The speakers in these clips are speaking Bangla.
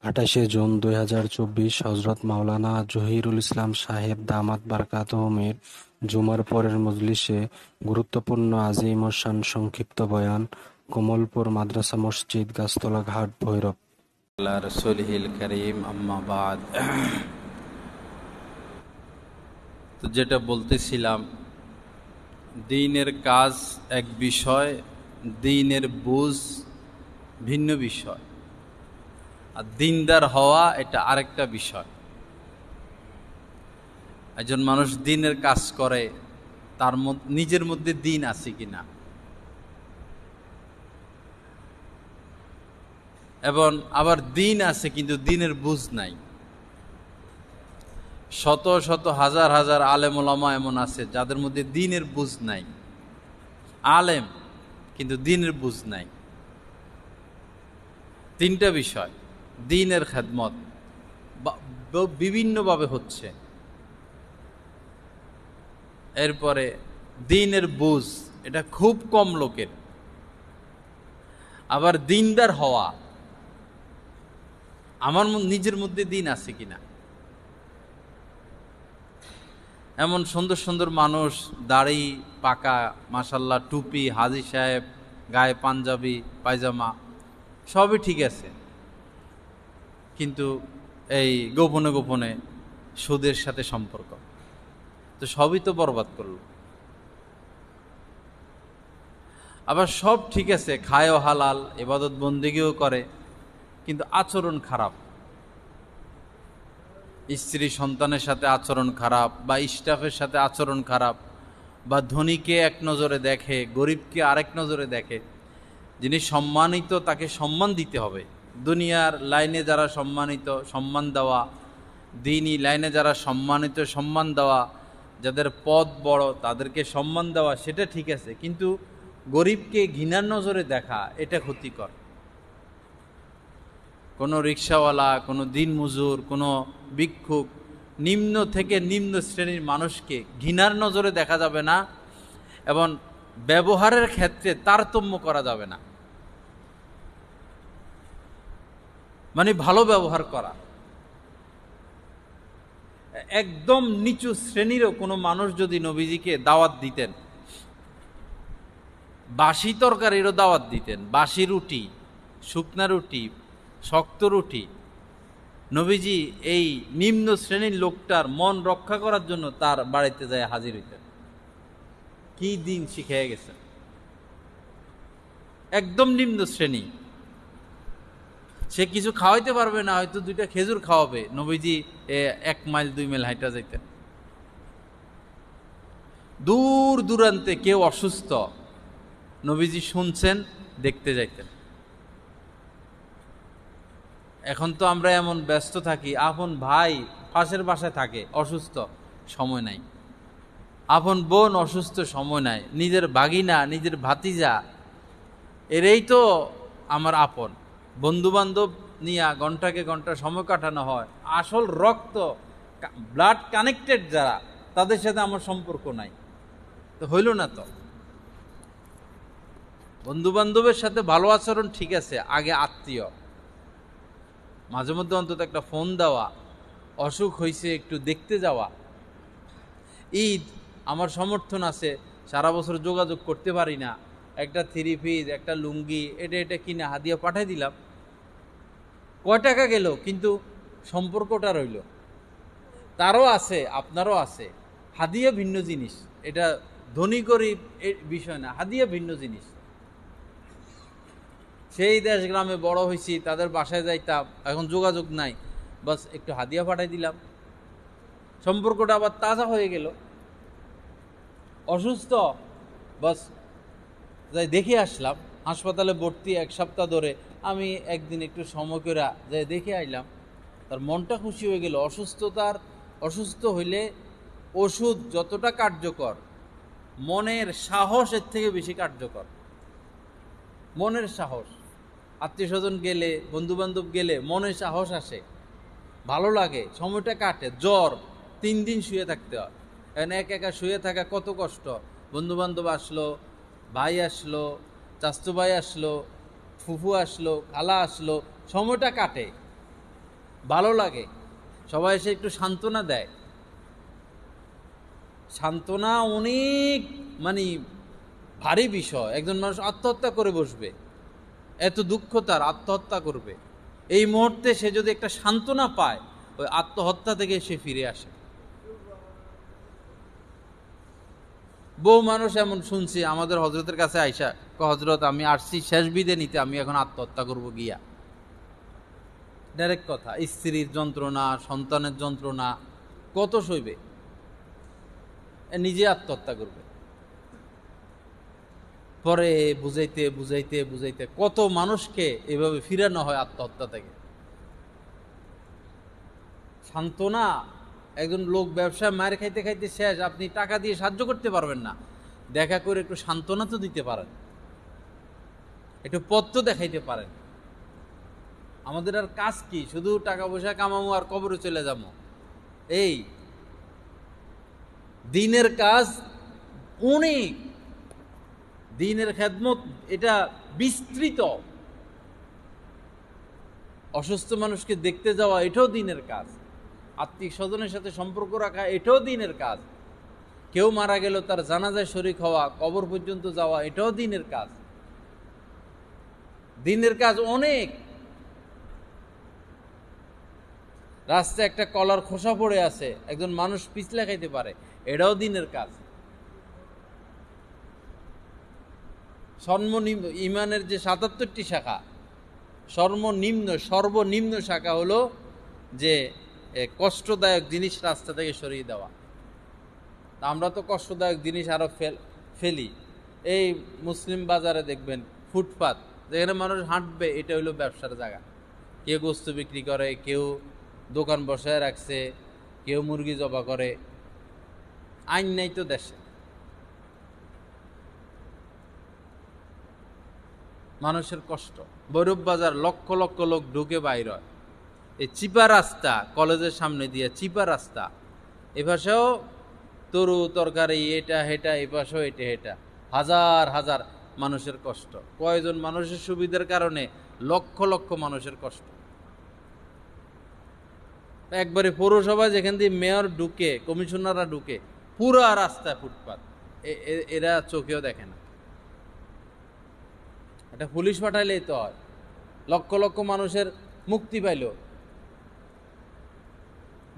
28 জুন 2024 হযরত মাওলানা জহিরুল ইসলাম সাহেব দামাত বারকাতুহুমের জুমার পরের মজলিসে গুরুত্বপূর্ণ আজিম ও শান সংক্ষিপ্ত বয়ান। কমলপুর মাদ্রাসা মসজিদ, গাছতলা ঘাট, ভৈরব। আল্লাহ রসুলহিল করিম, আম্মা বাদ। তো যেটা বলতেছিলাম, দ্বীনের কাজ এক বিষয়, দ্বীনের বুঝ ভিন্ন বিষয়, আর দ্বীনদার হওয়া এটা আরেকটা বিষয়। একজন মানুষ দ্বীনের কাজ করে, তার নিজের মধ্যে দ্বীন আছে কিনা, এবং আবার দ্বীন আছে কিন্তু দ্বীনের বুঝ নাই। শত শত হাজার হাজার আলেম ওলামা এমন আছে যাদের মধ্যে দ্বীনের বুঝ নাই, আলেম কিন্তু দ্বীনের বুঝ নাই। তিনটা বিষয়, দ্বীনের খেদমত বিভিন্নভাবে হচ্ছে। এরপরে দ্বীনের বুঝ এটা খুব কম লোকের। আবার দ্বীনদার হওয়া, আমার নিজের মধ্যে দ্বীন আছে কিনা। এমন সুন্দর সুন্দর মানুষ, দাড়ি পাকা, মাশাল্লাহ, টুপি, হাজি সাহেব, গায়ে পাঞ্জাবি পায়জামা, সবই ঠিক আছে, কিন্তু এই গোপনে গোপনে সুদের সাথে সম্পর্ক, তো সবই তো বরবাদ করলো। আবার সব ঠিক আছে, খায়ও হালাল, ইবাদত বন্দেগীও করে, কিন্তু আচরণ খারাপ, স্ত্রী সন্তানের সাথে আচরণ খারাপ, বা স্টাফের সাথে আচরণ খারাপ, বা ধনীকে এক নজরে দেখে, গরিবকে আরেক নজরে দেখে। যিনি সম্মানিত তাকে সম্মান দিতে হবে, দুনিয়ার লাইনে যারা সম্মানিত সম্মান দেওয়া, দ্বীনি লাইনে যারা সম্মানিত সম্মান দেওয়া, যাদের পদ বড় তাদেরকে সম্মান দেওয়া, সেটা ঠিক আছে, কিন্তু গরিবকে ঘৃণার নজরে দেখা এটা ক্ষতিকর। কোনো রিক্সাওয়ালা, কোনো দিনমজুর, কোনো ভিক্ষুক, নিম্ন থেকে নিম্ন শ্রেণীর মানুষকে ঘৃণার নজরে দেখা যাবে না, এবং ব্যবহারের ক্ষেত্রে তারতম্য করা যাবে না, মানে ভালো ব্যবহার করা। একদম নিচু শ্রেণীরও কোনো মানুষ যদি নবীজিকে দাওয়াত দিতেন, বাসি তরকারিরও দাওয়াত দিতেন, বাসি রুটি, শুকনা রুটি, শক্ত রুটি, নবীজি এই নিম্ন শ্রেণীর লোকটার মন রক্ষা করার জন্য তার বাড়িতে যায় হাজির হইতেন। কি দিন শিখে গেছে, একদম নিম্ন শ্রেণী, সে কিছু খাওয়াইতে পারবে না, হয়তো 2টা খেজুর খাওয়াবে, নবীজি 1 মাইল 2 মাইল হাইটা যাইতেন। দূর দূরান্তে কেউ অসুস্থ, নবীজি শুনছেন, দেখতে যাইতেন। এখন তো আমরা এমন ব্যস্ত থাকি, আপন ভাই পাশের বাসায় থাকে অসুস্থ, সময় নাই, আপন বোন অসুস্থ, সময় নাই, নিজের ভাগিনা, নিজের ভাতিজা, এরাই তো আমার আপন। বন্ধু বান্ধব নিয়ে ঘন্টাকে ঘন্টা সময় কাটানো হয়, আসল রক্ত ব্লাড কানেক্টেড যারা, তাদের সাথে আমার সম্পর্ক নাই, তো হইল না। তো বন্ধু বান্ধবের সাথে ভালো আচরণ ঠিক আছে, আগে আত্মীয়, মাঝে মধ্যে অন্তত একটা ফোন দেওয়া, অসুখ হয়েছে একটু দেখতে যাওয়া। ঈদ আমার সমর্থন আছে, সারা বছর যোগাযোগ করতে পারি না, একটা 3 পিস, একটা লুঙ্গি, এটা কিনে হাদিয়া পাঠাই দিলাম, কয় টাকা গেল, কিন্তু সম্পর্কটা রইল। তারও আছে, আপনারও আছে। হাদিয়া ভিন্ন জিনিস, এটা ধনী গরিব এর বিষয় না, হাদিয়া ভিন্ন জিনিস। সেই দেশ গ্রামে বড় হয়েছি, তাদের বাসায় যাইতাম, এখন যোগাযোগ নাই, বাস একটু হাদিয়া পাঠাই দিলাম, সম্পর্কটা আবার তাজা হয়ে গেল। অসুস্থ, বাস যাই দেখে আসলাম, হাসপাতালে ভর্তি 1 সপ্তাহ ধরে, আমি একদিন একটু সময় করে যাই দেখে আইলাম, তার মনটা খুশি হয়ে গেল। অসুস্থ হইলে ওষুধ যতটা কার্যকর, মনের সাহস এর থেকে বেশি কার্যকর। মনের সাহস, আত্মীয় স্বজন গেলে, বন্ধু বান্ধব গেলে মনের সাহস আসে, ভালো লাগে, সময়টা কাটে। জ্বর 3 দিন শুয়ে থাকতে হয়, এখন একা শুয়ে থাকা কত কষ্ট। বন্ধু বান্ধব আসলো, ভাই আসলো, চাচতো ভাই আসলো, ফুফু আসলো, খালা আসলো, সময়টা কাটে। ভালো লাগে, সবাই এসে একটু সান্ত্বনা দেয়। সান্ত্বনা অনেক মানে ভারী বিষয়। একজন মানুষ আত্মহত্যা করে বসবে, এত দুঃখ তার, আত্মহত্যা করবে, এই মুহূর্তে সে যদি একটা সান্ত্বনা পায়, ওই আত্মহত্যা থেকে সে ফিরে আসে। বহু মানুষ এমন শুনছি আমাদের হজরতের কাছে আইসা, হজরত আমি আসছি শেষ বিদে নিতে, আমি এখন আত্মহত্যা করব গিয়া। ডাইরেক্ট কথা, স্ত্রীর যন্ত্রণা, সন্তানের যন্ত্রণা কত সইবে, নিজে আত্মহত্যা করবে। পরে বুঝাইতে বুঝাইতে বুঝাইতে কত মানুষকে এভাবে ফিরানো হয় আত্মহত্যা থেকে। সান্ত্বনা, একজন লোক ব্যবসায় মায়ের খাইতে খাইতে শেষ, আপনি টাকা দিয়ে সাহায্য করতে পারবেন না, দেখা করে একটু সান্ত্বনা তো দিতে পারেন, একটু পথ তো দেখাইতে পারেন। আমাদের আর কাজ কি? শুধু টাকা পয়সা কামাবো আর কবরে চলে যাবো? এই দিনের কাজ অনেক, দিনের খেদমত এটা বিস্তৃত। অসুস্থ মানুষকে দেখতে যাওয়া এটাও দিনের কাজ, আত্মীয় স্বজনের সাথে সম্পর্ক রাখা এটাও দিনের কাজ, কেউ মারা গেল তার জানাজায় শরীক হওয়া, কবর পর্যন্ত যাওয়া এটাও দিনের কাজ। দিনের কাজ অনেক। রাস্তায় একটা কলার খোসা পড়ে আছে, একজন মানুষ পিছলে খাইতে পারে, এটাও দিনের কাজ। সর্বনিম্ন ইমানের যে ৭৭টি শাখা, সর্বনিম্ন শাখা হলো যে কষ্টদায়ক জিনিস রাস্তা থেকে সরিয়ে দেওয়া। আমরা তো কষ্টদায়ক জিনিস আরো ফেলি। এই মুসলিম বাজারে দেখবেন ফুটপাত, যেখানে মানুষ হাঁটবে, এটা হলো ব্যবসার জায়গা। কেউ গোস্ত বিক্রি করে, কেউ দোকান বসায় রাখছে, কেউ মুরগি জবা করে। আইন নাই তো দেশে। মানুষের কষ্ট। ভৈরব বাজার লক্ষ লক্ষ লোক ঢুকে বাইর হয়, এই চিপা রাস্তা, কলেজের সামনে দিয়ে চিপা রাস্তা, এপাশেও তরু তরকারি, এটা হেটা, এপাশেও এটা হেটা, হাজার হাজার মানুষের কষ্ট। কয়জন মানুষের সুবিধার কারণে লক্ষ লক্ষ মানুষের কষ্ট। একবারে পৌরসভা যেখান দিয়ে মেয়র ঢুকে, কমিশনাররা ঢুকে, পুরা রাস্তায় ফুটপাত, এরা চোখেও দেখে না। এটা পুলিশ পাঠাইলেই তো হয়, লক্ষ লক্ষ মানুষের মুক্তি পাইল।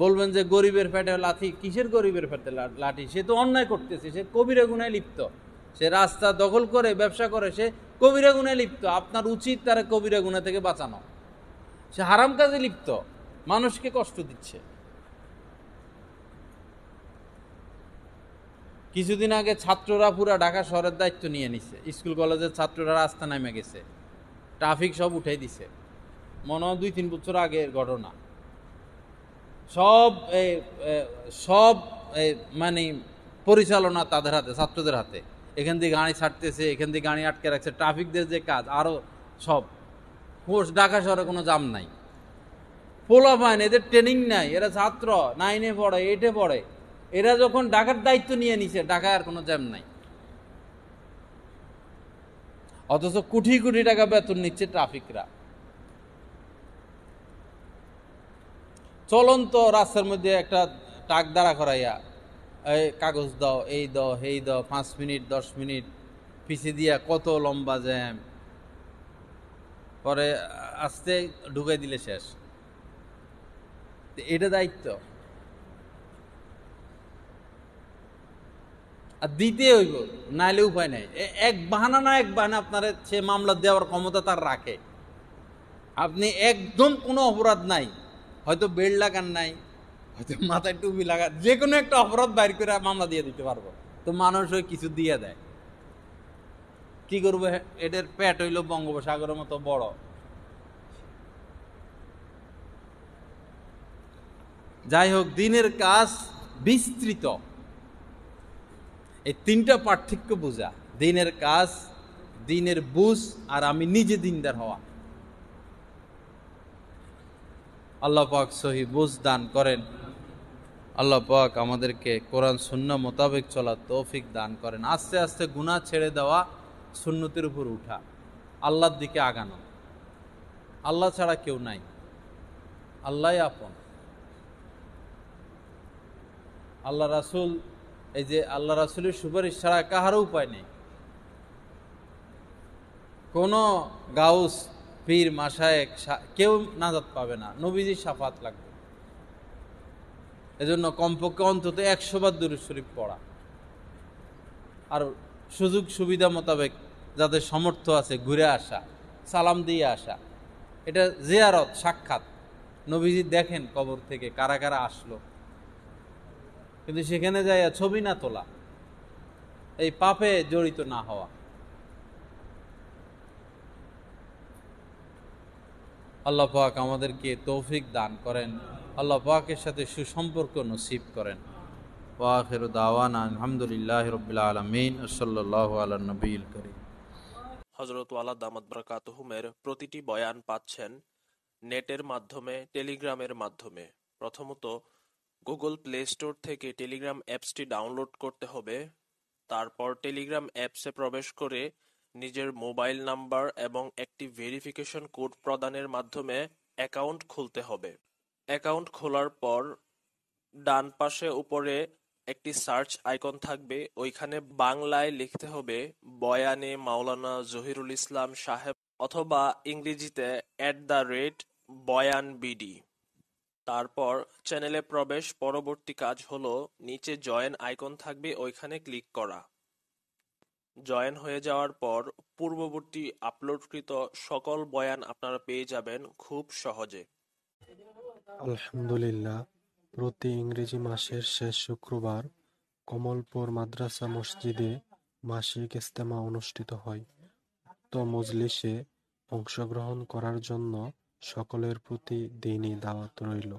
বলবেন যে গরিবের পেটে লাঠি, কিসের গরিবের পেটে লাঠি? সে তো অন্যায় করতেছে, সে কবিরা গুনায় লিপ্ত, সে রাস্তা দখল করে ব্যবসা করে, সে কবিরা গুনায় লিপ্ত। আপনার উচিত তার কবিরা গুনাহ থেকে বাঁচানো। সে হারাম কাজে লিপ্ত, মানুষকে কষ্ট দিচ্ছে। কিছুদিন আগে ছাত্ররা পুরা ঢাকা শহরের দায়িত্ব নিয়ে নিছে, স্কুল কলেজের ছাত্ররা রাস্তা নেমে গেছে, ট্রাফিক সব উঠাই দিছে। মনে হয় ২-৩ বছর আগের ঘটনা। সব মানে পরিচালনা তাদের হাতে, ছাত্রদের হাতে। এখান দিয়ে গাড়ি ছাড়তেছে, এখান দিয়ে গাড়ি আটকে রাখছে, ট্রাফিকদের যে কাজ আরো সব। ঢাকা শহরে কোনো জাম নাই, পোলা পায়, এদের ট্রেনিং নাই, এরা ছাত্র, 9-এ পড়ে, 8-এ পড়ে। এরা যখন ঢাকার দায়িত্ব নিয়ে নিছে, ঢাকায় আর কোনো জ্যাম নাই। অথচ কোটি কোটি টাকা বেতন নিচ্ছে ট্রাফিকরা। চলন্ত রাস্তার মধ্যে একটা ট্রাক দাঁড়া করাইয়া, এই কাগজ দাও, এই দাও, এই দাও, 5 মিনিট 10 মিনিট পিছিয়ে দিয়া কত লম্বা জ্যাম, পরে আস্তে ঢুকাই দিলে শেষ। এটা দায়িত্ব। আর দিতে হইব, নাইলে উপায় নাই। এক বাহানা না এক বাহানা আপনার সে মামলা দেওয়ার ক্ষমতা তার রাখে। আপনি একদম কোনো অপরাধ নাই, হয়তো বেল্ট লাগান নাই, হয়তো মাথায় টুপি লাগান, যে কোনো একটা অপরাধ বাইর করে মামলা দিয়ে দিতে পারবো। তো মানুষ ওই কিছু দিয়ে দেয়। কি করবো? এদের পেট হইল বঙ্গোপসাগরের মতো বড়। যাই হোক, দিনের কাজ বিস্তৃত। এই 3টা পার্থক্য বোঝা, দিনের কাজ, দিনের বুঝ, আর আমি নিজে দিনদার হওয়া। আল্লাহ পাক সহি বুঝ দান করেন। আল্লাহ পাক আমাদেরকে কোরআন সুন্নাহ মোতাবেক চলার তৌফিক দান করেন। আস্তে আস্তে গুনাহ ছেড়ে দেওয়া, সুন্নতের উপর উঠা, আল্লাহর দিকে আগানো। আল্লাহ ছাড়া কেউ নাই। আল্লাহ আপন। আল্লাহ রাসূল, এই যে আল্লাহ রাসূলের সুপারিশ ছাড়া কাহারও উপায় নেই। কোনো গাউস, পীর, মাশায়েখ কেউ নাজাত পাবে না, নবীজির শাফাত লাগবে। এজন্য কমপক্ষে অন্তত 100 বার দুরূদ শরীফ পড়া, আর সুযোগ সুবিধা মোতাবেক যাদের সামর্থ্য আছে ঘুরে আসা, সালাম দিয়ে আসা। এটা জিয়ারত, সাক্ষাৎ। নবীজি দেখেন কবর থেকে কারা কারা আসলো, কিন্তু সেখানে যাইয়া ছবি না তোলা, এই পাপে জড়িত না হওয়া। আল্লাহ পাক আমাদেরকে তৌফিক দান করেন, আল্লাহ পাকের সাথে সুসম্পর্ক নসিব করেন। ওয়া আখিরু দাওয়ানা আলহামদুলিল্লাহি রাব্বিল আলামিন, সাল্লাল্লাহু আলা নবিয়িল কারীম। হযরত ওয়ালা দামাত বারাকাতুহুমের প্রতিটি বয়ান পাচ্ছেন নেটের মাধ্যমে, টেলিগ্রামের মাধ্যমে। প্রথমত গুগল প্লে স্টোর থেকে টেলিগ্রাম অ্যাপসটি ডাউনলোড করতে হবে। তারপর টেলিগ্রাম অ্যাপসে প্রবেশ করে নিজের মোবাইল নাম্বার এবং একটি ভেরিফিকেশন কোড প্রদানের মাধ্যমে অ্যাকাউন্ট খুলতে হবে। অ্যাকাউন্ট খোলার পর ডান পাশে উপরে একটি সার্চ আইকন থাকবে, ওইখানে বাংলায় লিখতে হবে বয়ানে মাওলানা জহিরুল ইসলাম সাহেব, অথবা ইংরেজিতে @বয়ানবিডি। তারপর চ্যানেলে প্রবেশ। পরবর্তী কাজ হলো নিচে জয়েন আইকন থাকবে, ওইখানে ক্লিক করা। জয়েন হয়ে যাওয়ার পর পূর্ববর্তী আপলোডকৃত সকল বয়ান আপনারা পেয়ে যাবেন খুব সহজে। আলহামদুলিল্লাহ, প্রতি ইংরেজি মাসের শেষ শুক্রবার কমলপুর মাদ্রাসা মসজিদে মাসিক ইজতেমা অনুষ্ঠিত হয়। উক্ত মজলিসে অংশগ্রহণ করার জন্য সকলের প্রতি দীনী দাওয়াত রইল।